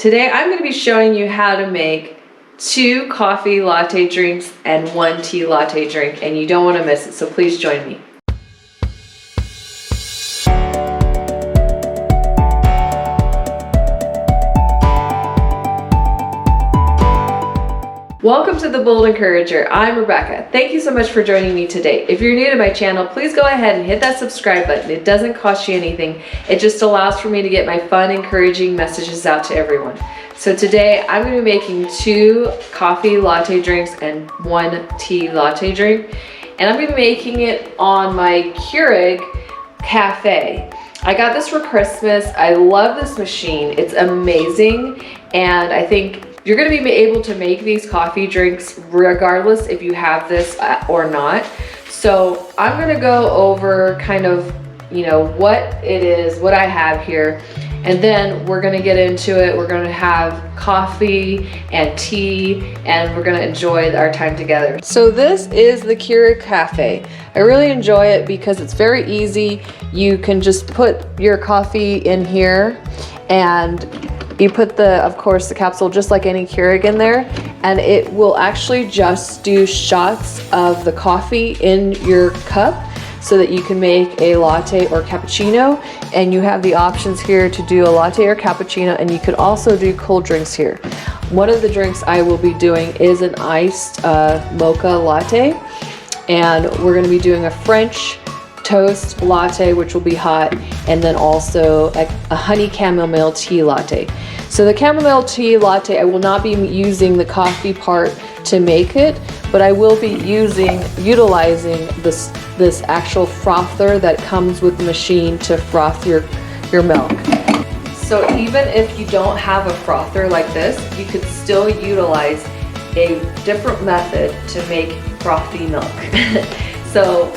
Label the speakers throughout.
Speaker 1: Today I'm going to be showing you how to make 2 coffee latte drinks and 1 tea latte drink, and you don't want to miss it, so please join me. Welcome to The Bold Encourager. I'm Rebecca. Thank you so much for joining me today. If you're new to my channel, please go ahead and hit that subscribe button. It doesn't cost you anything. It just allows for me to get my fun, encouraging messages out to everyone. So today I'm going to be making 2 coffee latte drinks and 1 tea latte drink. And I'm going to be making it on my Keurig Cafe. I got this for Christmas. I love this machine. It's amazing, and I think you're going to be able to make these coffee drinks regardless if you have this or not. So I'm going to go over kind of, what it is, what I have here, and then we're going to get into it. We're going to have coffee and tea, and we're going to enjoy our time together. So this is the Keurig Cafe. I really enjoy it because it's very easy. You can just put your coffee in here, and you put of course, the capsule just like any Keurig in there, and it will actually just do shots of the coffee in your cup so that you can make a latte or cappuccino. And you have the options here to do a latte or cappuccino, and you could also do cold drinks here. One of the drinks I will be doing is an iced Mocha Latte, and we're going to be doing a French Toast Latte, which will be hot, and then also a Honey Chamomile Tea Latte. So the Chamomile Tea Latte, I will not be using the coffee part to make it, but I will be utilizing this actual frother that comes with the machine to froth your milk. So even if you don't have a frother like this, you could still utilize a different method to make frothy milk. So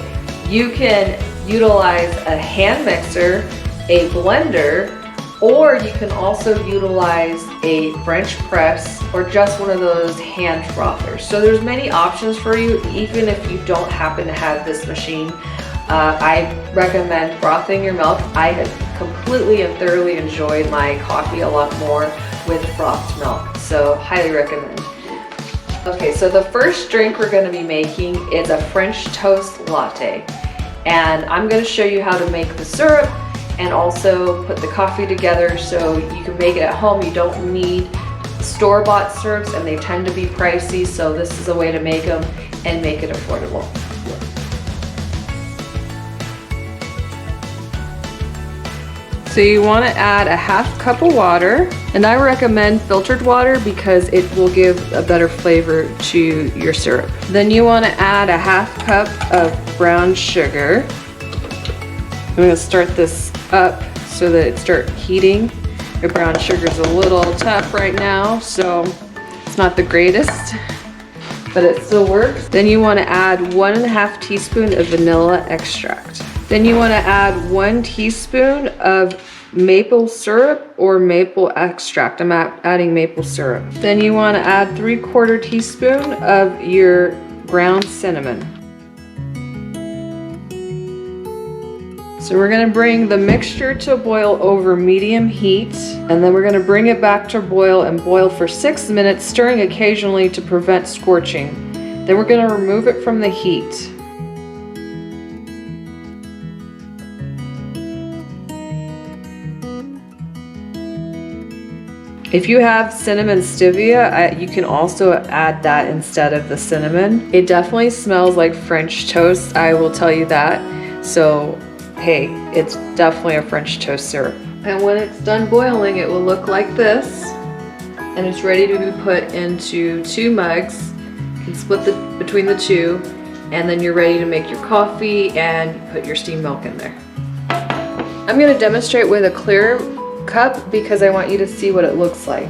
Speaker 1: you can utilize a hand mixer, a blender, or you can also utilize a French press or just one of those hand frothers. So there's many options for you, even if you don't happen to have this machine. I recommend frothing your milk. I have completely and thoroughly enjoyed my coffee a lot more with frothed milk, so highly recommend. Okay, so the first drink we're going to be making is a French Toast Latte. And I'm going to show you how to make the syrup and also put the coffee together so you can make it at home. You don't need store-bought syrups, and they tend to be pricey, so this is a way to make them and make it affordable. So you want to add a ½ cup of water, and I recommend filtered water because it will give a better flavor to your syrup. Then you want to add a ½ cup of brown sugar. I'm going to start this up so that it starts heating. Your brown sugar is a little tough right now, so it's not the greatest, but it still works. Then you want to add 1½ teaspoon of vanilla extract. Then you want to add 1 teaspoon of maple syrup or maple extract. I'm adding maple syrup. Then you want to add 3/4 teaspoon of your ground cinnamon. So we're going to bring the mixture to a boil over medium heat, and then we're going to bring it back to boil and boil for 6 minutes, stirring occasionally to prevent scorching. Then we're going to remove it from the heat. If you have cinnamon stevia, you can also add that instead of the cinnamon. It definitely smells like French toast, I will tell you that. So, hey, it's definitely a French toast syrup. And when it's done boiling, it will look like this. And it's ready to be put into 2 mugs. You can split between the 2, and then you're ready to make your coffee and put your steamed milk in there. I'm going to demonstrate with a clear cup because I want you to see what it looks like.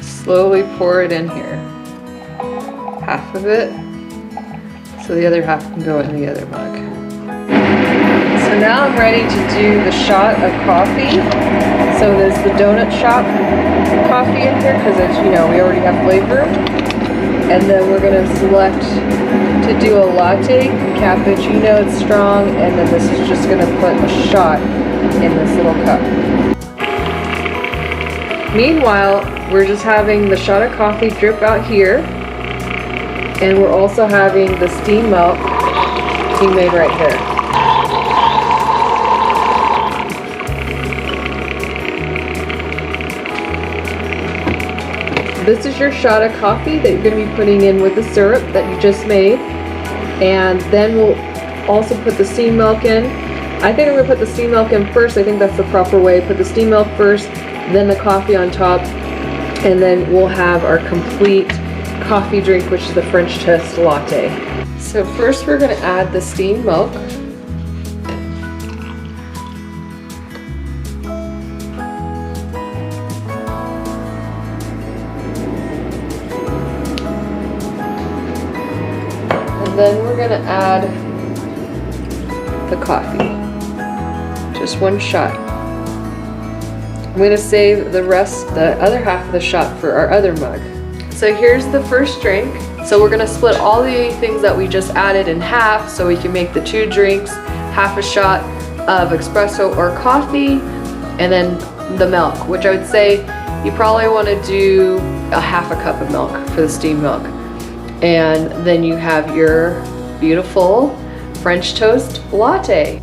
Speaker 1: Slowly pour it in here. Half of it, so the other half can go in the other mug. So now I'm ready to do the shot of coffee. So there's the donut shop coffee in here because it's, we already have flavor. And then we're going to select to do a latte, cappuccino, it's strong, and then this is just going to put a shot in this little cup. Meanwhile, we're just having the shot of coffee drip out here, and we're also having the steam milk being made right here. This is your shot of coffee that you're going to be putting in with the syrup that you just made, and then we'll also put the steam milk in. I think I'm going to put the steam milk in first. I think that's the proper way. Put the steam milk first, then the coffee on top, and then we'll have our complete coffee drink, which is the French Toast Latte. So first we're going to add the steamed milk. And then we're going to add the coffee. Just one shot. I'm going to save the rest, the other half of the shot, for our other mug. So here's the first drink. So we're going to split all the things that we just added in half so we can make the 2 drinks, half a shot of espresso or coffee, and then the milk, which I would say you probably want to do a half a cup of milk for the steamed milk. And then you have your beautiful French Toast Latte.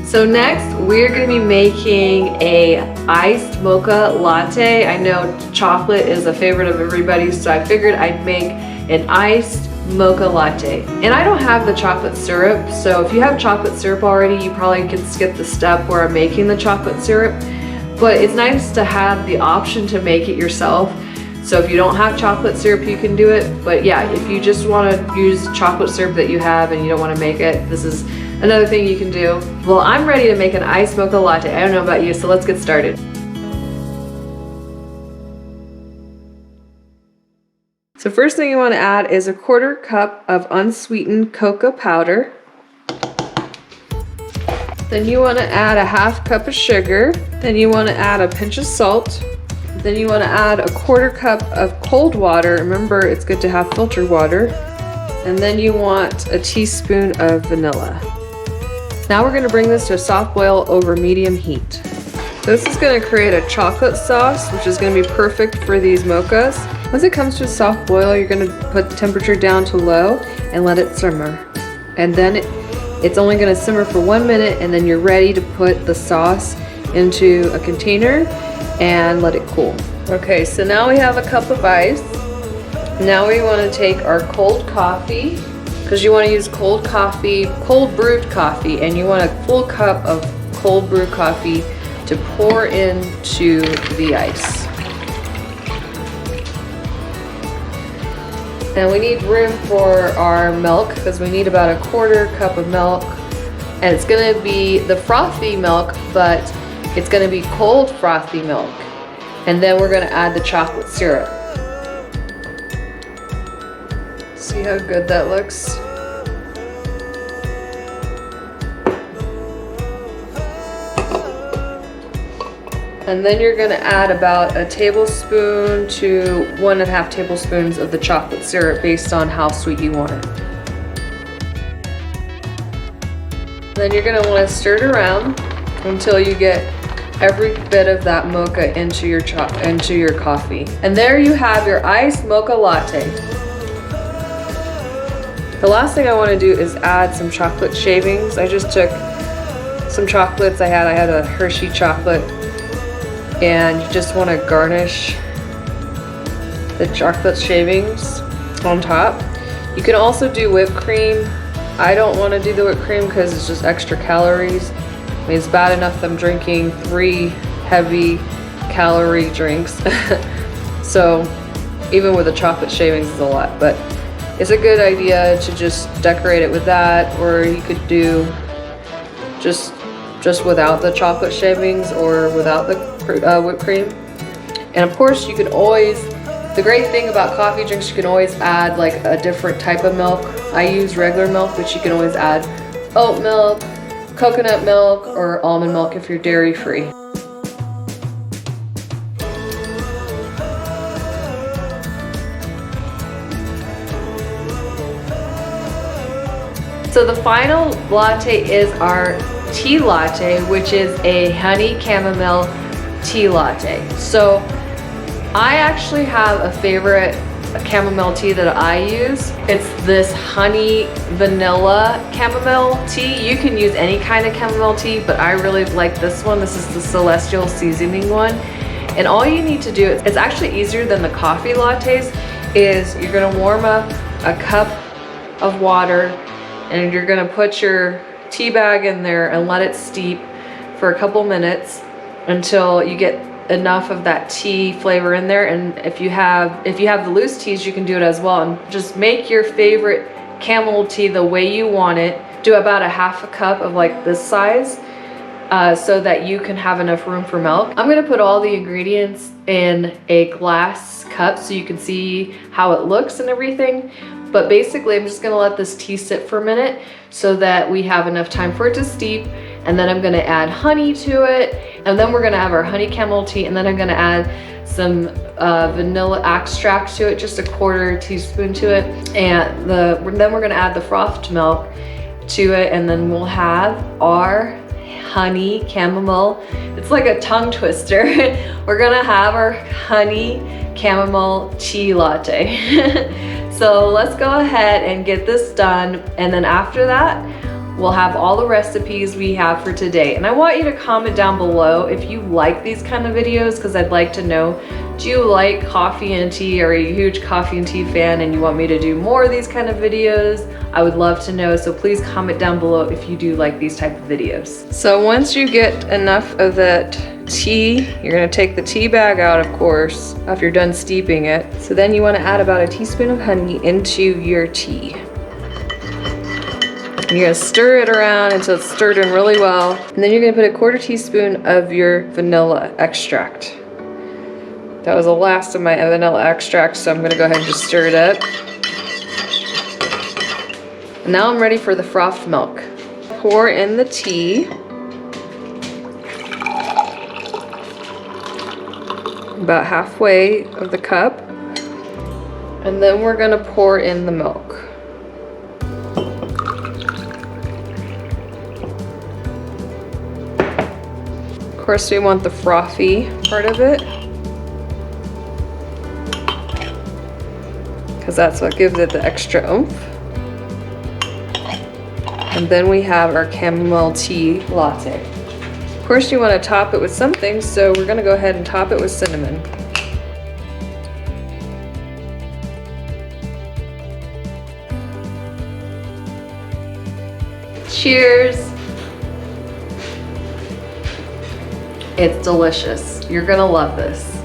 Speaker 1: So next, we're going to be making a iced mocha latte. I know chocolate is a favorite of everybody's, so I figured I'd make an iced mocha latte. And I don't have the chocolate syrup, so if you have chocolate syrup already, you probably can skip the step where I'm making the chocolate syrup. But it's nice to have the option to make it yourself. So if you don't have chocolate syrup, you can do it. But yeah, if you just want to use chocolate syrup that you have and you don't want to make it, this is another thing you can do. Well, I'm ready to make an iced mocha latte. I don't know about you, so let's get started. So first thing you want to add is a 1/4 cup of unsweetened cocoa powder. Then you want to add a 1/2 cup of sugar. Then you want to add a pinch of salt. Then you want to add a 1/4 cup of cold water. Remember, it's good to have filtered water. And then you want a teaspoon of vanilla. Now we're going to bring this to a soft boil over medium heat. This is going to create a chocolate sauce, which is going to be perfect for these mochas. Once it comes to a soft boil, you're going to put the temperature down to low and let it simmer. And then it's only going to simmer for 1 minute, and then you're ready to put the sauce into a container and let it cool. Okay, so now we have a cup of ice. Now we want to take our cold coffee, because you want to use cold coffee, cold brewed coffee, and you want a full cup of cold brewed coffee to pour into the ice. And we need room for our milk, because we need about a 1/4 cup of milk. And it's going to be the frothy milk, but it's going to be cold frothy milk. And then we're going to add the chocolate syrup. See how good that looks? And then you're going to add about a tablespoon to 1.5 tablespoons of the chocolate syrup based on how sweet you want it. Then you're going to want to stir it around until you get every bit of that mocha into your coffee. And there you have your iced mocha latte. The last thing I want to do is add some chocolate shavings. I just took some chocolates I had a Hershey chocolate, and you just want to garnish the chocolate shavings on top. You can also do whipped cream. I don't want to do the whipped cream because it's just extra calories. I mean, it's bad enough that I'm drinking 3 heavy calorie drinks. So even with the chocolate shavings is a lot, but it's a good idea to just decorate it with that, or you could do just without the chocolate shavings or without the whipped cream. And of course you can always, the great thing about coffee drinks, you can always add like a different type of milk. I use regular milk, but you can always add oat milk, coconut milk, or almond milk if you're dairy free. So the final latte is our tea latte, which is a honey chamomile tea latte. So I actually have a favorite chamomile tea that I use. It's this honey vanilla chamomile tea. You can use any kind of chamomile tea, but I really like this one. This is the celestial seasoning one. And all you need to do, it's actually easier than the coffee lattes, is you're gonna warm up a cup of water and you're gonna put your tea bag in there and let it steep for a couple minutes until you get enough of that tea flavor in there. And if you have the loose teas, you can do it as well. And just make your favorite chamomile tea the way you want it. Do about a half a cup of like this size, so that you can have enough room for milk. I'm gonna put all the ingredients in a glass cup so you can see how it looks and everything. But basically, I'm just gonna let this tea sit for a minute so that we have enough time for it to steep. And then I'm gonna add honey to it. And then we're gonna have our honey chamomile tea. And then I'm gonna add some vanilla extract to it, just a quarter teaspoon to it. And then we're gonna add the frothed milk to it. And then we'll have our honey chamomile. It's like a tongue twister. We're gonna have our honey chamomile tea latte. So let's go ahead and get this done. And then after that, we'll have all the recipes we have for today. And I want you to comment down below if you like these kind of videos, because I'd like to know, do you like coffee and tea? Are you a huge coffee and tea fan and you want me to do more of these kind of videos? I would love to know, so please comment down below if you do like these type of videos. So once you get enough of that tea, you're gonna take the tea bag out, of course, after you're done steeping it. So then you wanna add about a teaspoon of honey into your tea. And you're gonna stir it around until it's stirred in really well. And then you're gonna put a quarter teaspoon of your vanilla extract. That was the last of my vanilla extract, so I'm gonna go ahead and just stir it up. And now I'm ready for the frothed milk. Pour in the tea. About halfway of the cup. And then we're gonna pour in the milk. Of course, we want the frothy part of it, because that's what gives it the extra oomph. And then we have our chamomile tea latte. Of course, you want to top it with something, so we're going to go ahead and top it with cinnamon. Cheers! It's delicious. You're gonna love this.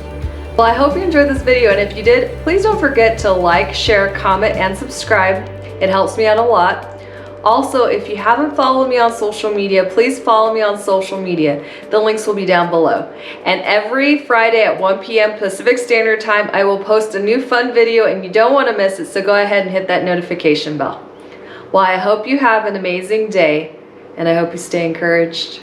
Speaker 1: Well, I hope you enjoyed this video, and if you did, please don't forget to like, share, comment, and subscribe. It helps me out a lot. Also, if you haven't followed me on social media, please follow me on social media. The links will be down below. And every Friday at 1 p.m. Pacific Standard Time, I will post a new fun video, and you don't want to miss it, so go ahead and hit that notification bell. Well, I hope you have an amazing day, and I hope you stay encouraged.